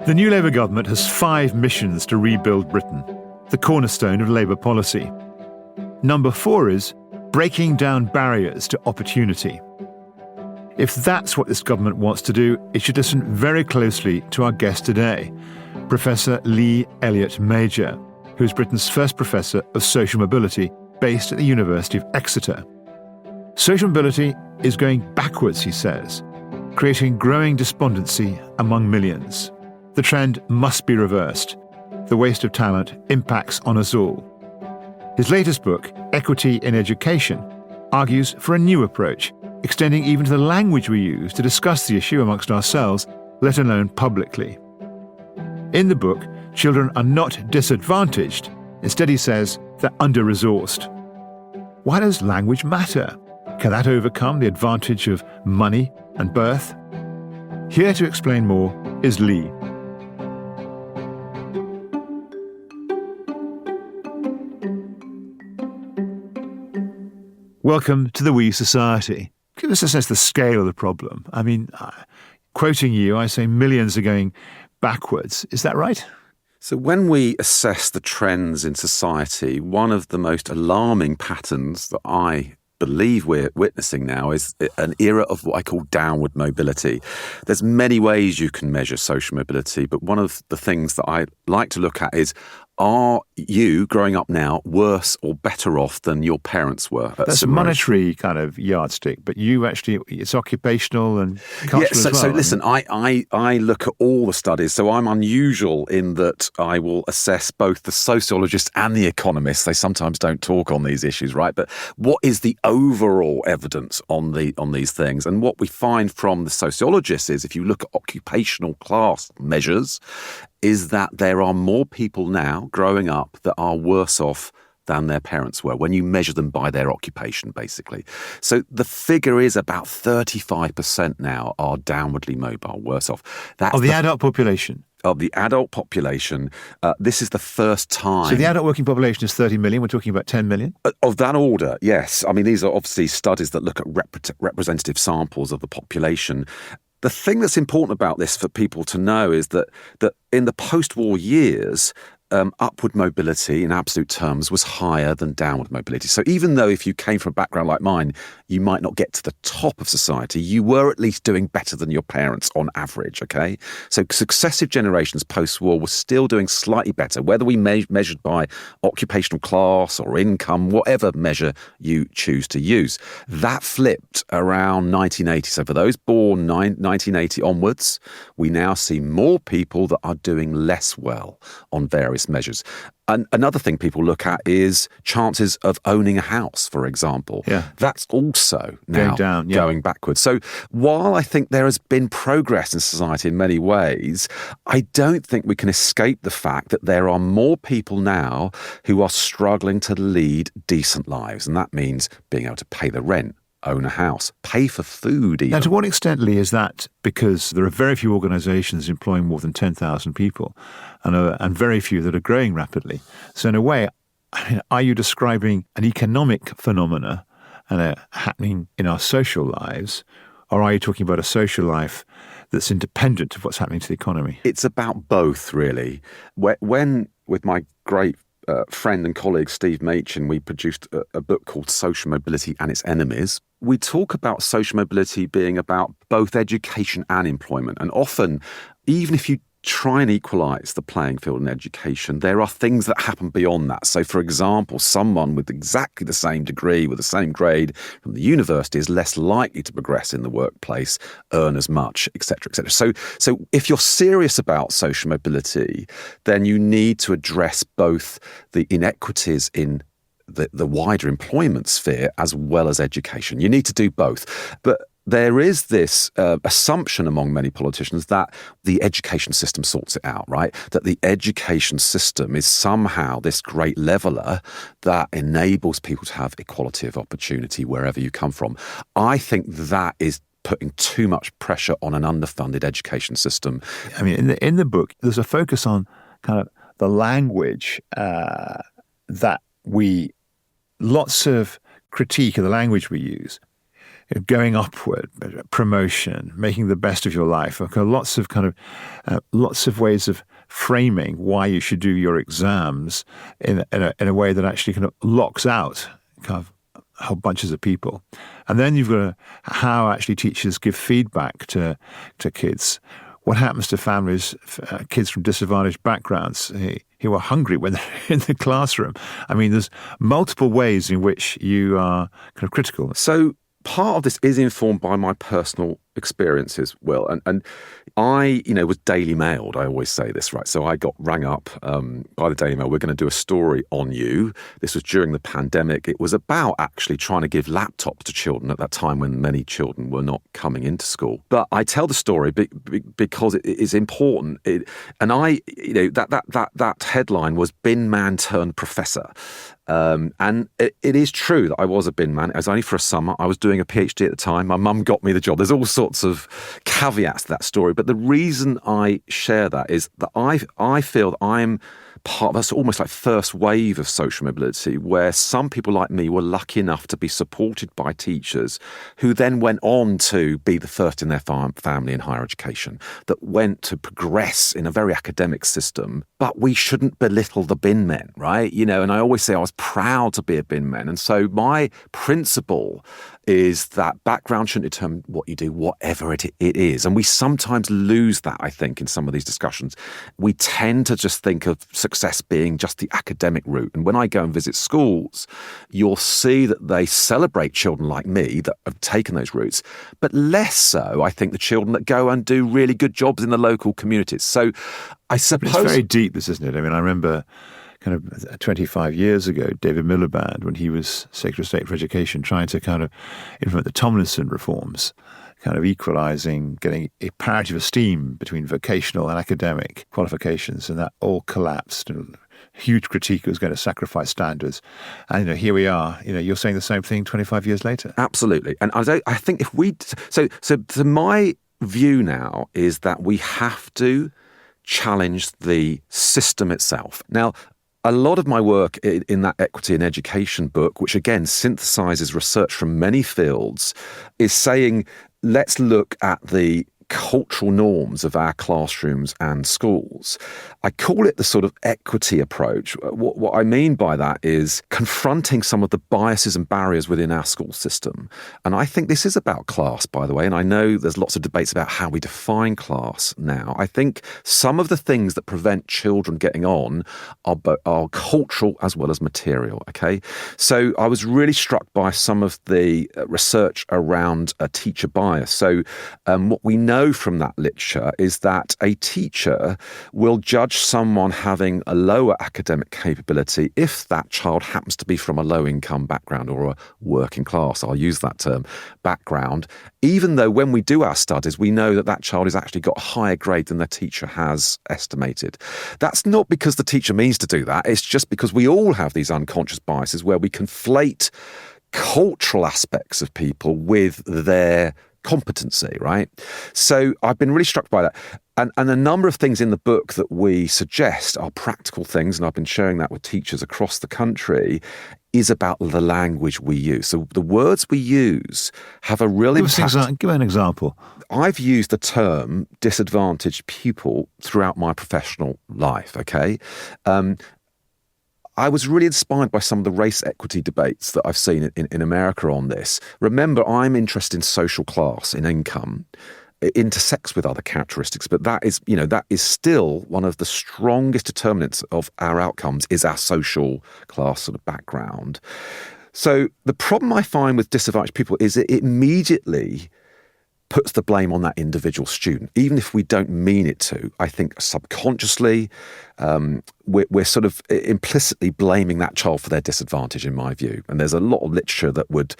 The new Labour government has 5 missions to rebuild Britain, the cornerstone of Labour policy. Number 4 is breaking down barriers to opportunity. If that's what this government wants to do, it should listen very closely to our guest today, Professor Lee Elliot Major, who is Britain's first professor of social mobility based at the University of Exeter. Social mobility is going backwards, he says, creating growing despondency among millions. The trend must be reversed. The waste of talent impacts on us all. His latest book, Equity in Education, argues for a new approach, extending even to the language we use to discuss the issue amongst ourselves, let alone publicly. In the book, children are not disadvantaged. Instead, he says they're under-resourced. Why does language matter? Can that overcome the advantage of money and birth? Here to explain more is Lee. Welcome to the We Society. Give us a sense of the scale of the problem. I mean, quoting you, I say millions are going backwards. Is that right? So when we assess the trends in society, one of the most alarming patterns that I believe we're witnessing now is an era of what I call downward mobility. There's many ways you can measure social mobility, but one of the things that I like to look at is, are you, growing up now, worse or better off than your parents were? That's a monetary kind of yardstick, but you actually, it's occupational and cultural as well. So listen, I look at all the studies, so I'm unusual in that I will assess both the sociologists and the economists. They sometimes don't talk on these issues, right? But what is the overall evidence on these things? And what we find from the sociologists is, if you look at occupational class measures, is that there are more people now growing up that are worse off than their parents were when you measure them by their occupation, basically. So the figure is about 35% now are downwardly mobile, worse off. That's of the adult population? Of the adult population. This is the first time. So the adult working population is 30 million. We're talking about 10 million? Of that order, yes. I mean, these are obviously studies that look at representative samples of the population. The thing that's important about this for people to know is that in the post-war years, upward mobility in absolute terms was higher than downward mobility. So even though if you came from a background like mine, you might not get to the top of society, you were at least doing better than your parents on average, okay? So successive generations post-war were still doing slightly better, whether we measured by occupational class or income, whatever measure you choose to use. That flipped around 1980. So for those born 1980 onwards, we now see more people that are doing less well on various measures. And another thing people look at is chances of owning a house, for example. Yeah. That's also now going backwards. So while I think there has been progress in society in many ways, I don't think we can escape the fact that there are more people now who are struggling to lead decent lives. And that means being able to pay the rent, own a house, pay for food even. Now, to what extent, Lee, is that because there are very few organisations employing more than 10,000 people and very few that are growing rapidly? So in a way, I mean, are you describing an economic phenomena happening in our social lives, or are you talking about a social life that's independent of what's happening to the economy? It's about both, really. When with my great friend and colleague Steve Machin, we produced a book called Social Mobility and Its Enemies. We talk about social mobility being about both education and employment. And often, even if you try and equalise the playing field in education, there are things that happen beyond that. So, for example, someone with exactly the same degree, with the same grade from the university is less likely to progress in the workplace, earn as much, etc., etc. So if you're serious about social mobility, then you need to address both the inequities in the wider employment sphere as well as education. You need to do both. But there is this assumption among many politicians that the education system sorts it out, right? That the education system is somehow this great leveller that enables people to have equality of opportunity wherever you come from. I think that is putting too much pressure on an underfunded education system. I mean, in the book, there's a focus on kind of the language that lots of critique of the language we use. going upward, promotion, making the best of your life. Lots of ways of framing why you should do your exams in a way that actually kind of locks out kind of whole bunches of people. And then you've got how actually teachers give feedback to kids. What happens to families, kids from disadvantaged backgrounds who are hungry when they're in the classroom? I mean, there's multiple ways in which you are kind of critical. So part of this is informed by my personal experiences, Will, and I, was Daily Mailed. I always say this, right? So I got rang up by the Daily Mail. We're going to do a story on you. This was during the pandemic. It was about actually trying to give laptops to children at that time when many children were not coming into school. But I tell the story because it is important. That headline was "Bin Man turned professor." And it is true that I was a bin man. It was only for a summer. I was doing a PhD at the time. My mum got me the job. There's all sorts of caveats to that story. But the reason I share that is that I feel that I'm part of that's almost like first wave of social mobility, where some people like me were lucky enough to be supported by teachers who then went on to be the first in their family in higher education, that went to progress in a very academic system. But we shouldn't belittle the bin men, right? And I always say I was proud to be a bin man. And so my principle is that background shouldn't determine what you do, whatever it is. And we sometimes lose that, I think, in some of these discussions. We tend to just think of success being just the academic route. And when I go and visit schools, you'll see that they celebrate children like me that have taken those routes, but less so, I think, the children that go and do really good jobs in the local communities. So I suppose... It's very deep, this, isn't it? I mean, I remember kind of 25 years ago, David Miliband, when he was Secretary of State for Education, trying to kind of implement the Tomlinson reforms, kind of equalising, getting a parity of esteem between vocational and academic qualifications, and that all collapsed. And huge critique was going to sacrifice standards. And here we are. You're saying the same thing 25 years later. Absolutely. And I think if we... So my view now is that we have to challenge the system itself. Now, a lot of my work in that Equity in Education book, which again synthesizes research from many fields, is saying, let's look at the cultural norms of our classrooms and schools. I call it the sort of equity approach. What I mean by that is confronting some of the biases and barriers within our school system. And I think this is about class, by the way, and I know there's lots of debates about how we define class now. I think some of the things that prevent children getting on are cultural as well as material, okay? So I was really struck by some of the research around teacher bias. So what we know from that literature is that a teacher will judge someone having a lower academic capability if that child happens to be from a low-income background or a working class, I'll use that term, background, even though when we do our studies, we know that that child has actually got a higher grade than the teacher has estimated. That's not because the teacher means to do that. It's just because we all have these unconscious biases where we conflate cultural aspects of people with their competency, right? So I've been really struck by that. And a number of things in the book that we suggest are practical things, and I've been sharing that with teachers across the country, is about the language we use. So the words we use have a real impact. Give an example. I've used the term disadvantaged pupil throughout my professional life, okay? I was really inspired by some of the race equity debates that I've seen in America on this. Remember, I'm interested in social class, in income. It intersects with other characteristics, but that is still one of the strongest determinants of our outcomes is our social class sort of background. So the problem I find with disadvantaged people is it immediately puts the blame on that individual student, even if we don't mean it to. I think subconsciously, we're sort of implicitly blaming that child for their disadvantage, in my view. And there's a lot of literature that would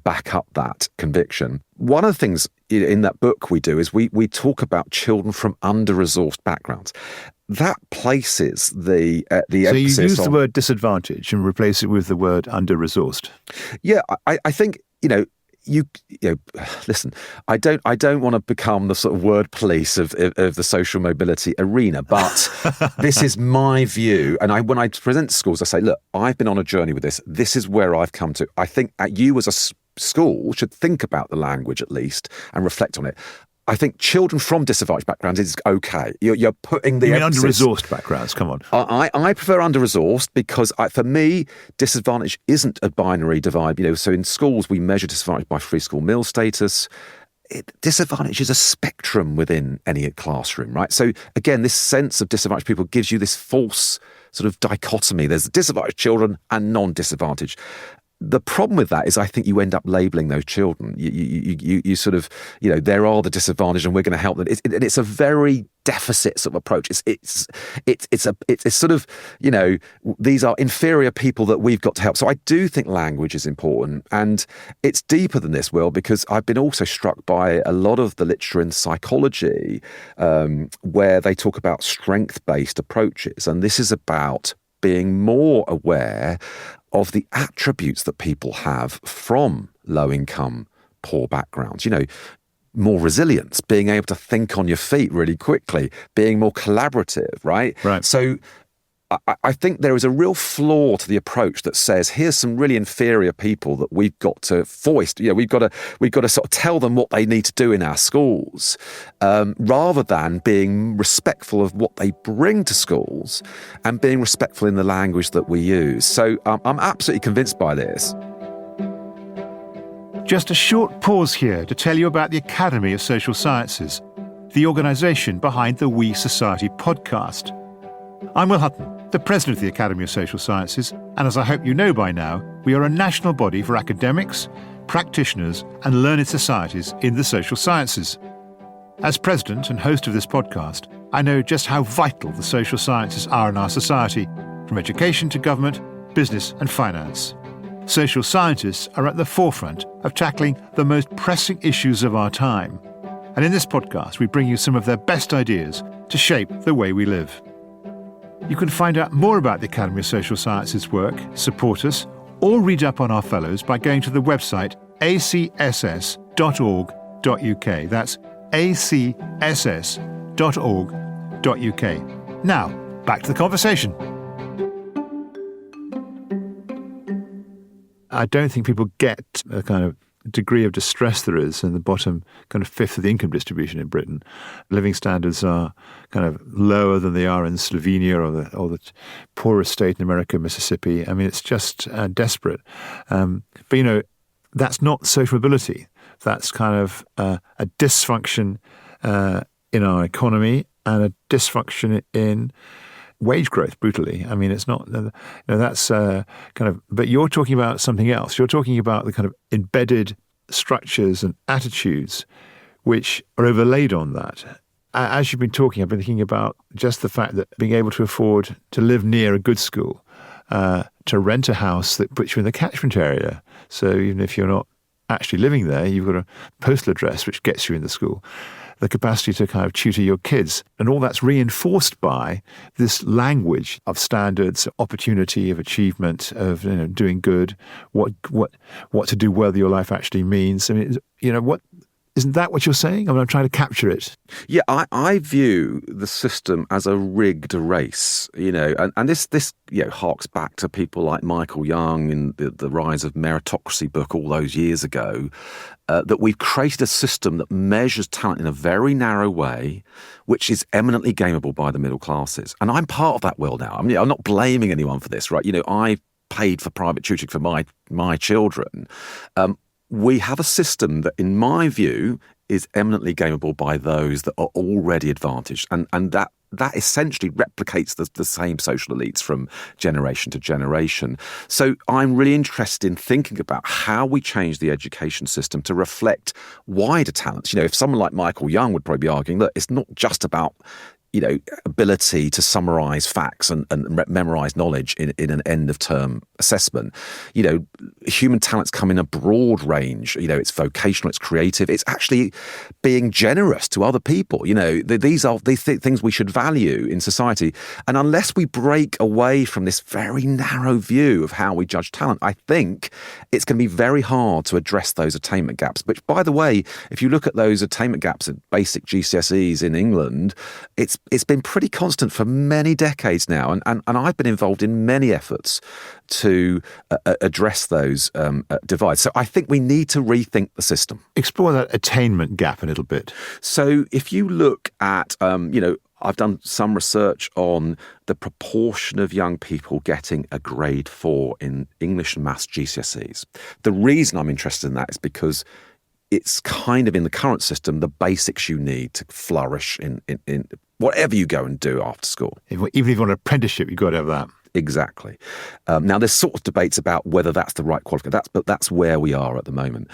back up that conviction. One of the things in that book we do is we talk about children from under-resourced backgrounds. That places the emphasis on... So you use the word disadvantage and replace it with the word under-resourced. Yeah, I think, listen, I don't want to become the sort of word police of the social mobility arena, but this is my view. And when I present to schools, I say, look, I've been on a journey with this. This is where I've come to. I think you as a school should think about the language at least and reflect on it. I think children from disadvantaged backgrounds is okay. You're putting the emphasis... under-resourced backgrounds, come on. I prefer under-resourced because for me, disadvantage isn't a binary divide. So in schools, we measure disadvantage by free school meal status. Disadvantage is a spectrum within any classroom, right? So again, this sense of disadvantaged people gives you this false sort of dichotomy. There's disadvantaged children and non-disadvantaged. The problem with that is I think you end up labelling those children. You sort of, there are the disadvantaged and we're going to help them. It's a very deficit sort of approach. It's sort of, these are inferior people that we've got to help. So I do think language is important, and it's deeper than this, Will, because I've been also struck by a lot of the literature in psychology where they talk about strength-based approaches, and this is about being more aware of the attributes that people have from low-income, poor backgrounds. More resilience, being able to think on your feet really quickly, being more collaborative, right? Right. So I think there is a real flaw to the approach that says, here's some really inferior people that we've got to foist. We've got to sort of tell them what they need to do in our schools, rather than being respectful of what they bring to schools and being respectful in the language that we use. So I'm absolutely convinced by this. Just a short pause here to tell you about the Academy of Social Sciences, the organisation behind the We Society podcast. I'm Will Hutton, the president of the Academy of Social Sciences, and as I hope you know by now, we are a national body for academics, practitioners and learned societies in the social sciences. As president and host of this podcast, I know just how vital the social sciences are in our society, from education to government, business and finance. Social scientists are at the forefront of tackling the most pressing issues of our time. And in this podcast, we bring you some of their best ideas to shape the way we live. You can find out more about the Academy of Social Sciences work, support us, or read up on our fellows by going to the website acss.org.uk. That's acss.org.uk. Now, back to the conversation. I don't think people get a kind of degree of distress there is in the bottom kind of fifth of the income distribution in Britain. Living standards are kind of lower than they are in Slovenia or the poorest state in America, Mississippi. I mean, it's just desperate. But, that's not social mobility. That's kind of a dysfunction in our economy and a dysfunction in wage growth, brutally. I mean, it's not, that's but you're talking about something else. You're talking about the kind of embedded structures and attitudes which are overlaid on that. As you've been talking, I've been thinking about just the fact that being able to afford to live near a good school, to rent a house that puts you in the catchment area. So even if you're not actually living there, you've got a postal address which gets you in the school. The capacity to kind of tutor your kids. And all that's reinforced by this language of standards, opportunity, of achievement, of doing good, what to do well your life actually means. I mean, isn't that what you're saying? I mean, I'm trying to capture it. Yeah, I view the system as a rigged race, and this harks back to people like Michael Young in the Rise of Meritocracy book all those years ago, that we've created a system that measures talent in a very narrow way, which is eminently gameable by the middle classes. And I'm part of that world now. I mean, I'm not blaming anyone for this, right? I paid for private tutoring for my children. We have a system that, in my view, is eminently gameable by those that are already advantaged. And that essentially replicates the same social elites from generation to generation. So I'm really interested in thinking about how we change the education system to reflect wider talents. If someone like Michael Young would probably be arguing that it's not just about ability to summarize facts and memorize knowledge in an end-of-term assessment. Human talents come in a broad range. It's vocational, it's creative, it's actually being generous to other people. These are things we should value in society. And unless we break away from this very narrow view of how we judge talent, I think it's going to be very hard to address those attainment gaps. Which, by the way, if you look at those attainment gaps at basic GCSEs in England, it's it's been pretty constant for many decades now, and I've been involved in many efforts to address those divides. So I think we need to rethink the system. Explore that attainment gap a little bit. So if you look at, I've done some research on the proportion of young people getting a grade 4 in English and Maths GCSEs. The reason I'm interested in that is because it's kind of in the current system, the basics you need to flourish in whatever you go and do after school. Even if you want an apprenticeship, you've got to have that. Exactly. Now, there's sort of debates about whether that's the right qualification, but that's where we are at the moment.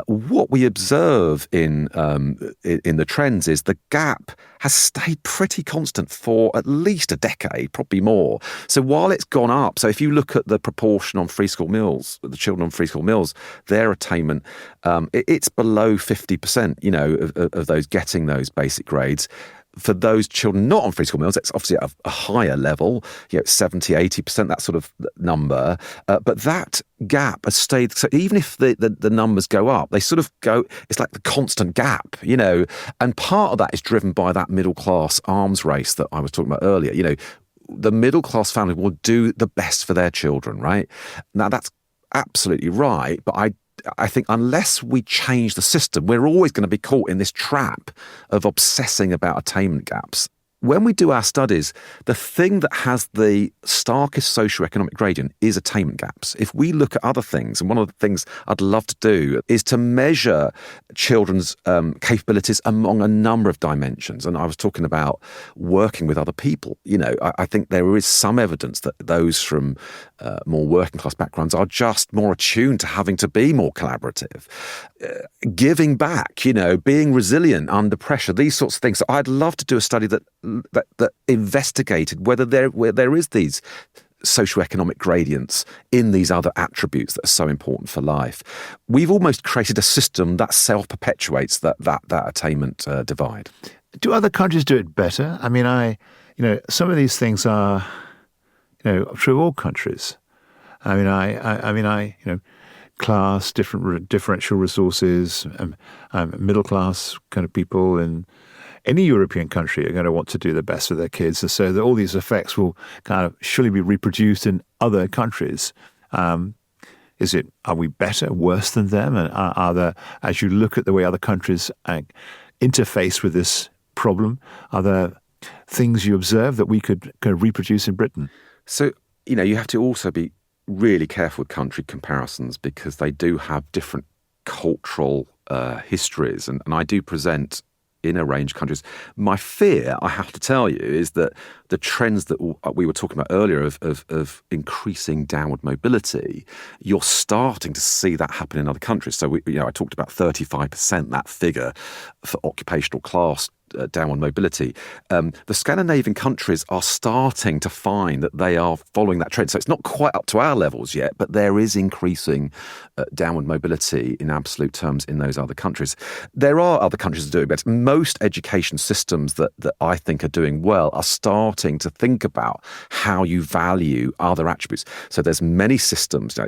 What we observe in the trends is the gap has stayed pretty constant for at least a decade, probably more. So while it's gone up, so if you look at the proportion on free school meals, the children on free school meals, their attainment, it's below 50%, of those getting those basic grades. For those children not on free school meals, it's obviously at a higher level, 70, 80%, that sort of number. But that gap has stayed. So even if the numbers go up, they sort of go, it's like the constant gap, and part of that is driven by that middle class arms race that I was talking about earlier. The middle class family will do the best for their children, right? Now, that's absolutely right. But I think unless we change the system, we're always going to be caught in this trap of obsessing about attainment gaps. When we do our studies, the thing that has the starkest socioeconomic gradient is attainment gaps. If we look at other things, and one of the things I'd love to do is to measure children's capabilities among a number of dimensions. And I was talking about working with other people. I think there is some evidence that those from more working class backgrounds are just more attuned to having to be more collaborative. Giving back, being resilient under pressure, these sorts of things. So I'd love to do a study that investigated whether there is these socioeconomic gradients in these other attributes that are so important for life. We've almost created a system that self-perpetuates that attainment divide. Do other countries do it better? I mean, some of these things are, true of all countries. Class, differential resources, middle class kind of people in any European country are going to want to do the best for their kids, and so that all these effects will kind of surely be reproduced in other countries. Are we better, worse than them? And are there, as you look at the way other countries interface with this problem, are there things you observe that we could kind of reproduce in Britain? So, you have to also be really careful with country comparisons because they do have different cultural histories, and I do present in a range of countries. My fear, I have to tell you, is that the trends that we were talking about earlier of increasing downward mobility, you're starting to see that happen in other countries. So I talked about 35%, that figure for occupational class downward mobility. The Scandinavian countries are starting to find that they are following that trend. So it's not quite up to our levels yet, but there is increasing downward mobility in absolute terms in those other countries. There are other countries that are doing better. Most education systems that I think are doing well are starting to think about how you value other attributes. So there's many systems,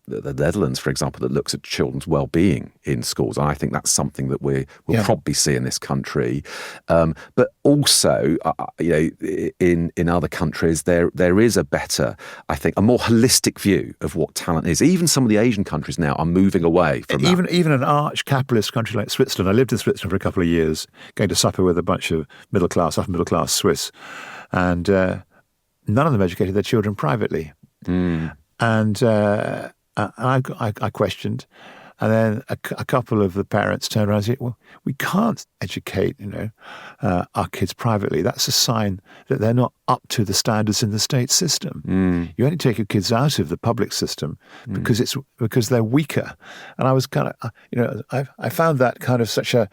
the Netherlands, for example, that looks at children's well-being in schools. And I think that's something that we'll probably see in this country. But also, in other countries, there is a better, I think, a more holistic view of what talent is. Even some of the Asian countries now are moving away from that. Even an arch-capitalist country like Switzerland. I lived in Switzerland for a couple of years, going to supper with a bunch of upper middle-class Swiss. And none of them educated their children privately. And I questioned, and then a couple of the parents turned around and said, well, we can't educate, our kids privately. That's a sign that they're not up to the standards in the state system. You only take your kids out of the public system because they're weaker. And I was kind of, I found that kind of such a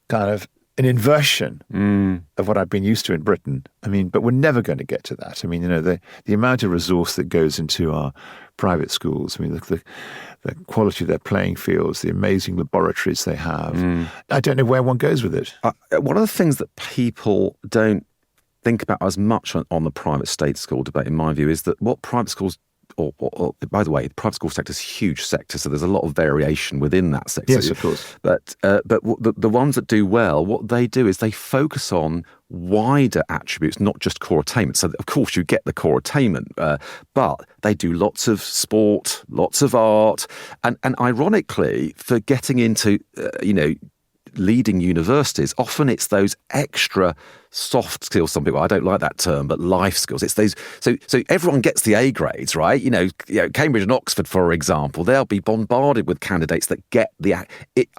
kind of an inversion of what I've been used to in Britain. But we're never going to get to that. The amount of resource that goes into our private schools, the quality of their playing fields, the amazing laboratories they have. I don't know where one goes with it. One of the things that people don't think about as much on the private state school debate, in my view, is that what private schools or by the way, the private school sector is a huge sector, so there's a lot of variation within that sector. Yes, of course. But the ones that do well, what they do is they focus on wider attributes, not just core attainment. So, of course, you get the core attainment, but they do lots of sport, lots of art, and ironically, for getting into, leading universities, often it's those extra soft skills. Some people, I don't like that term, but life skills. It's those. So everyone gets the A grades, right? Cambridge and Oxford, for example, they'll be bombarded with candidates that get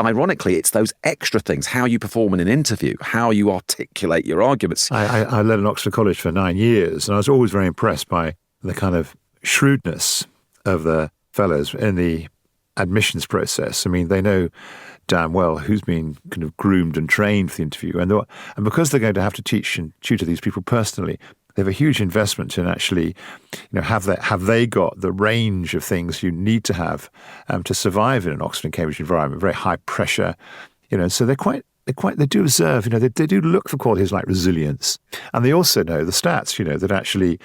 ironically, it's those extra things: how you perform in an interview, how you articulate your arguments. I led an Oxford college for 9 years, and I was always very impressed by the kind of shrewdness of the fellows in the admissions process. I mean, they know damn well who's been kind of groomed and trained for the interview. And because they're going to have to teach and tutor these people personally, they have a huge investment in actually, have they got the range of things you need to have to survive in an Oxford and Cambridge environment, very high pressure, so they do observe, they do look for qualities like resilience. And they also know the stats, that actually,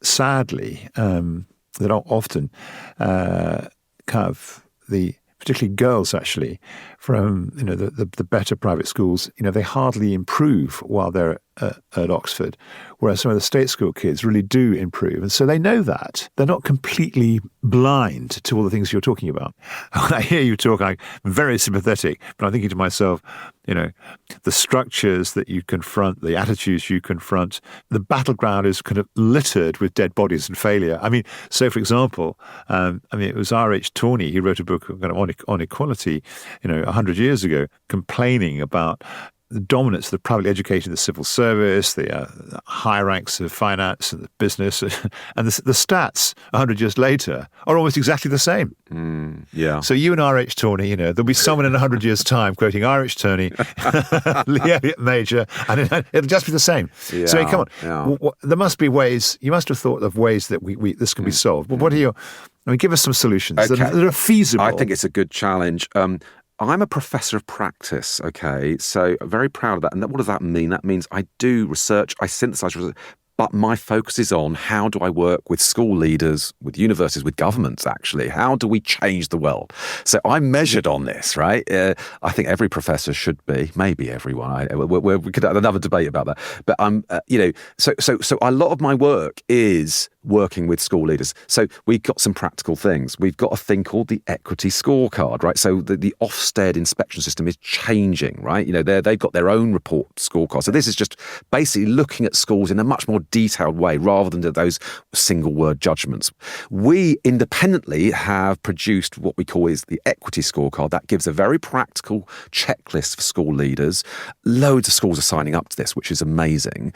sadly, that often kind of particularly girls actually, from the better private schools, they hardly improve while they're at Oxford, whereas some of the state school kids really do improve. And so they know that. They're not completely blind to all the things you're talking about. When I hear you talk, I'm very sympathetic, but I'm thinking to myself, the structures that you confront, the attitudes you confront, the battleground is kind of littered with dead bodies and failure. So for example, it was R.H. Tawney, he wrote a book on equality, 100 years ago, complaining about the dominance of the privately educated, the civil service, the high ranks of finance and the business, and the stats 100 years later are almost exactly the same. Yeah. So you and R.H. Tawney, there'll be someone in 100 years' time quoting R.H. Tawney, Lee Elliot Major, and it'll just be the same. Yeah, so come on, yeah. There must be ways. You must have thought of ways that this can be solved. But what are your? Give us some solutions that are feasible. I think it's a good challenge. I'm a professor of practice, okay? So I'm very proud of that. And what does that mean? That means I do research, I synthesize research, but my focus is on how do I work with school leaders, with universities, with governments, actually. How do we change the world? So I'm measured on this, right? I think every professor should be, maybe everyone. We could have another debate about that. But so a lot of my work is working with school leaders. So we've got some practical things. We've got a thing called the equity scorecard, right? So the Ofsted inspection system is changing, right? They've got their own report scorecard. So this is just basically looking at schools in a much more detailed way rather than those single word judgments. We independently have produced what we call is the equity scorecard. That gives a very practical checklist for school leaders. Loads of schools are signing up to this, which is amazing.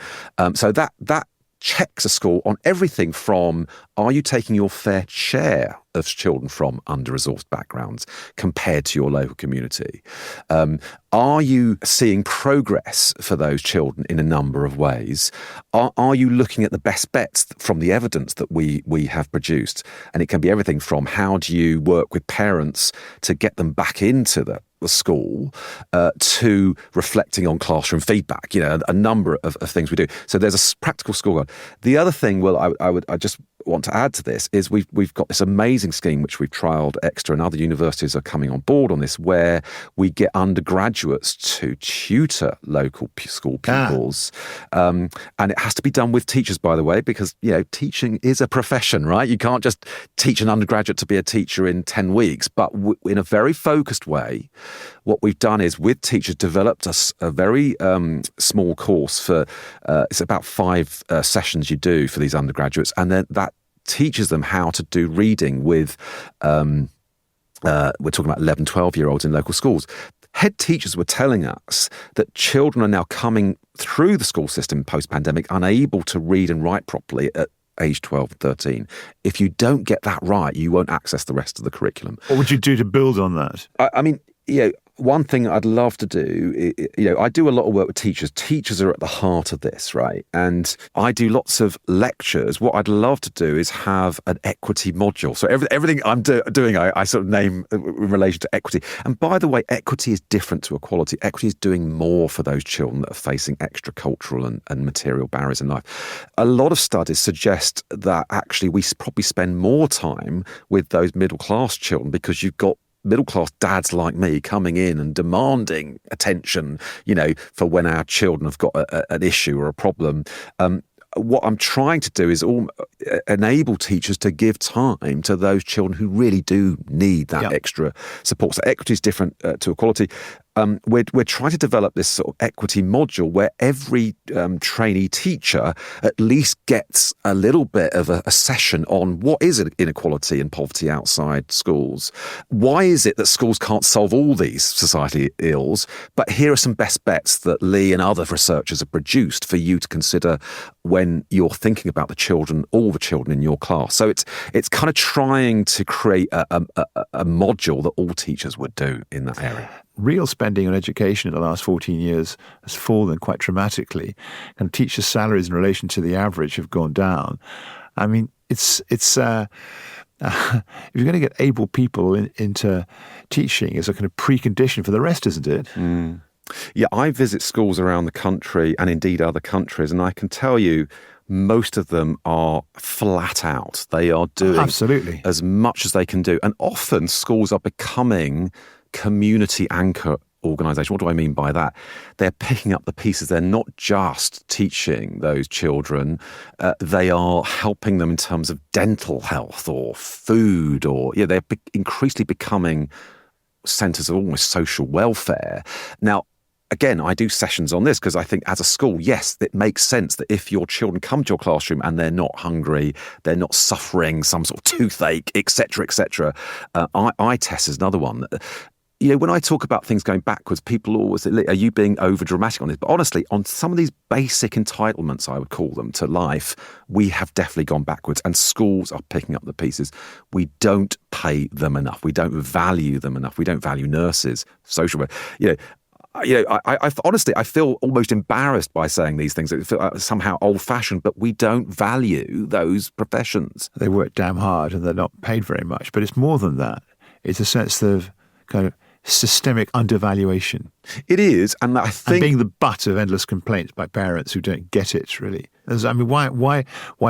So that checks a school on everything from, are you taking your fair share of children from under-resourced backgrounds compared to your local community? Are you seeing progress for those children in a number of ways? Are you looking at the best bets from the evidence that we have produced? And it can be everything from how do you work with parents to get them back into the school to reflecting on classroom feedback, a number of things we do. So there's a practical scorecard. The other thing, I just want to add to this is we've got this amazing scheme which we've trialled at Exeter, and other universities are coming on board on this, where we get undergraduates to tutor local school pupils. And it has to be done with teachers, by the way, because, teaching is a profession, right? You can't just teach an undergraduate to be a teacher in 10 weeks, but in a very focused way. What we've done is with teachers developed a very small course for, it's about 5 sessions you do for these undergraduates, and then that teaches them how to do reading with, we're talking about 11, 12-year-olds in local schools. Head teachers were telling us that children are now coming through the school system post-pandemic unable to read and write properly at age 12 and 13. If you don't get that right, you won't access the rest of the curriculum. What would you do to build on that? one thing I'd love to do, I do a lot of work with teachers. Teachers are at the heart of this, right? And I do lots of lectures. What I'd love to do is have an equity module. So everything I'm doing, I sort of name in relation to equity. And by the way, equity is different to equality. Equity is doing more for those children that are facing extra cultural and material barriers in life. A lot of studies suggest that actually we probably spend more time with those middle class children because you've got middle-class dads like me coming in and demanding attention, for when our children have got an issue or a problem. What I'm trying to do is enable teachers to give time to those children who really do need that extra support. So equity is different to equality. We're trying to develop this sort of equity module where every trainee teacher at least gets a little bit of a session on what is inequality and poverty outside schools. Why is it that schools can't solve all these society ills? But here are some best bets that Lee and other researchers have produced for you to consider when you're thinking about all the children in your class. So it's kind of trying to create a module that all teachers would do in that area. Real spending on education in the last 14 years has fallen quite dramatically, and teachers' salaries in relation to the average have gone down. I mean, it's if you're going to get able people into teaching, it's a kind of precondition for the rest, isn't it? Mm. Yeah, I visit schools around the country and indeed other countries, and I can tell you most of them are flat out. They are doing absolutely as much as they can do. And often schools are becoming community anchor organisation. What do I mean by that? They're picking up the pieces. They're not just teaching those children. They are helping them in terms of dental health or food, or they're increasingly becoming centres of almost social welfare. Now, again, I do sessions on this because I think as a school, yes, it makes sense that if your children come to your classroom and they're not hungry, they're not suffering some sort of toothache, etc., etc. Eye test is another one. When I talk about things going backwards, people always say, are you being over dramatic on this? But honestly, on some of these basic entitlements, I would call them, to life, we have definitely gone backwards, and schools are picking up the pieces. We don't pay them enough. We don't value them enough. We don't value nurses, social work. I honestly, I feel almost embarrassed by saying these things. It feels somehow old-fashioned, but we don't value those professions. They work damn hard and they're not paid very much. But it's more than that. It's a sense of kind of systemic undervaluation. It is, and I think... And being the butt of endless complaints by parents who don't get it, really. I mean, why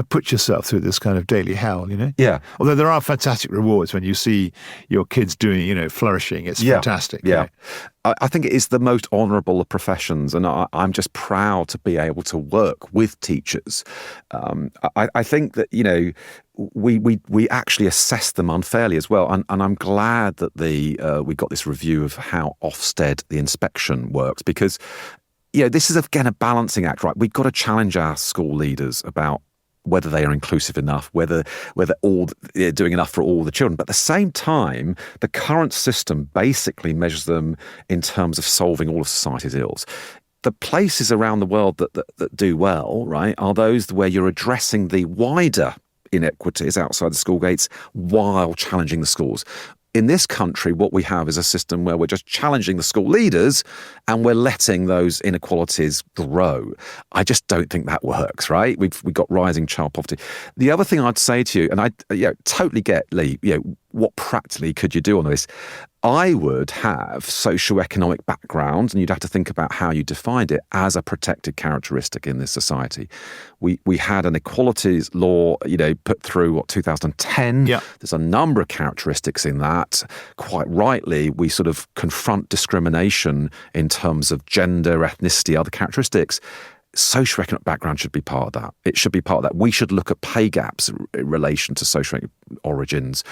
put yourself through this kind of daily hell, Yeah. Although there are fantastic rewards when you see your kids doing, flourishing. It's fantastic. Yeah. I think it is the most honourable of professions, and I'm just proud to be able to work with teachers. I think that, we actually assess them unfairly as well, and I'm glad that we got this review of how Ofsted, the inspection, works, because this is again a balancing act, right? We've got to challenge our school leaders about whether they are inclusive enough, whether they're doing enough for all the children. But at the same time, the current system basically measures them in terms of solving all of society's ills. The places around the world that do well, right, are those where you're addressing the wider inequities outside the school gates while challenging the schools. In this country, what we have is a system where we're just challenging the school leaders and we're letting those inequalities grow. I just don't think that works, right? We've got rising child poverty. The other thing I'd say to you, and I totally get, Lee, what practically could you do on this? I would have socioeconomic background, and you'd have to think about how you defined it, as a protected characteristic in this society. We had an equalities law, put through 2010. Yeah. There's a number of characteristics in that. Quite rightly, we sort of confront discrimination in terms of gender, ethnicity, other characteristics. Socioeconomic background should be part of that. It should be part of that. We should look at pay gaps in relation to socioeconomic origins.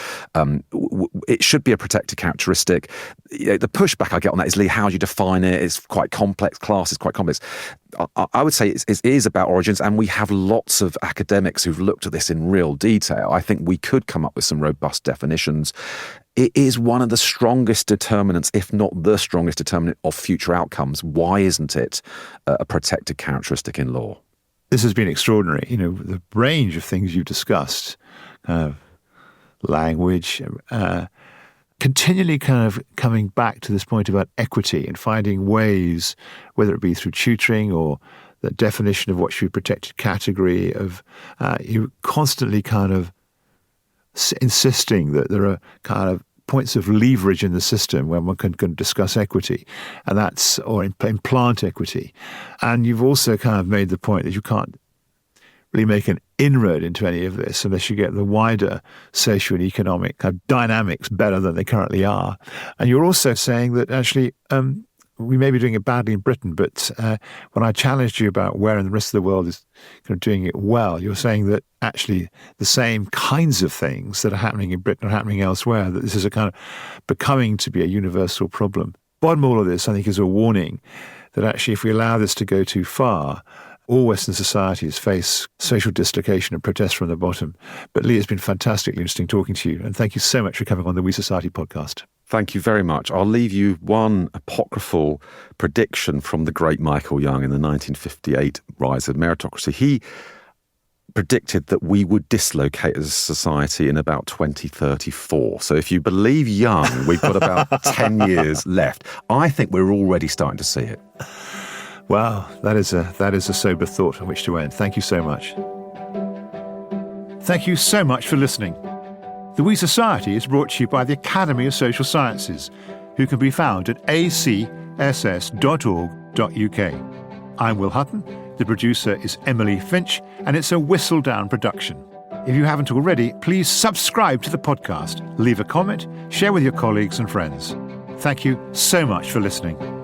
It should be a protected characteristic. The pushback I get on that is, Lee, how do you define it? It's quite complex. Class is quite complex. I would say it is about origins, and we have lots of academics who've looked at this in real detail. I think we could come up with some robust definitions. It is one of the strongest determinants, if not the strongest determinant, of future outcomes. Why isn't it a protected characteristic in law? This has been extraordinary. The range of things you've discussed, language, continually kind of coming back to this point about equity and finding ways, whether it be through tutoring or the definition of what should be a protected category of, you constantly kind of insisting that there are kind of points of leverage in the system when one can discuss equity, and that's, or implant equity. And you've also kind of made the point that you can't really make an inroad into any of this unless you get the wider social and economic kind of dynamics better than they currently are. And you're also saying that actually we may be doing it badly in Britain, but when I challenged you about where in the rest of the world is kind of doing it well, you're saying that actually the same kinds of things that are happening in Britain are happening elsewhere, that this is a kind of becoming to be a universal problem. Bottom of all of this, I think, is a warning that actually if we allow this to go too far, all Western societies face social dislocation and protest from the bottom. But Lee, it's been fantastically interesting talking to you, and thank you so much for coming on the We Society podcast. Thank you very much. I'll leave you one apocryphal prediction from the great Michael Young in the 1958 Rise of Meritocracy. He predicted that we would dislocate as a society in about 2034. So if you believe Young, we've got about 10 years left. I think we're already starting to see it. Wow, that is a sober thought on which to end. Thank you so much. Thank you so much for listening. The We Society is brought to you by the Academy of Social Sciences, who can be found at acss.org.uk. I'm Will Hutton, the producer is Emily Finch, and it's a whistle-down production. If you haven't already, please subscribe to the podcast, leave a comment, share with your colleagues and friends. Thank you so much for listening.